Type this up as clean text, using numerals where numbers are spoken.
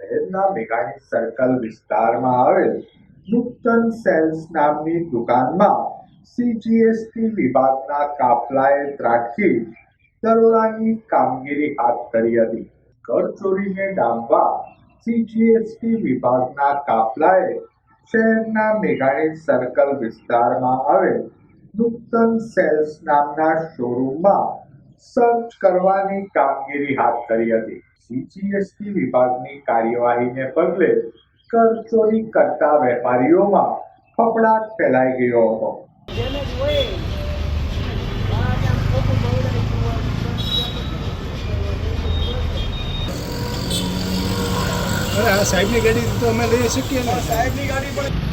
શહેરના મેઘાણી સર્કલ વિસ્તારમાં આવેલ નૂતન સેલ્સ નામની દુકાનમાં સીજીએસટી વિભાગના કાફલાએ ત્રાટકી દરોડાની કામગીરી હાથ ધરી હતી. કરચોરીને ડામવા સીજીએસટી વિભાગના કાફલાએ શહેરના મેઘાણી સર્કલ વિસ્તારમાં આવેલ નૂતન સેલ્સ નામના શોરૂમમાં સર્ચ કરવાની કામગીરી હાથ ધરી હતી. સીજીએસટી વિભાગની કાર્યવાહીને પગલે કરચોરી કરતા વેપારીઓમાં ફફડાટ ફેલાઈ ગયો હતો. અરે આ સાહેબની ગાડી તો અમે લઈ શકીએ ને. સાહેબની ગાડી પણ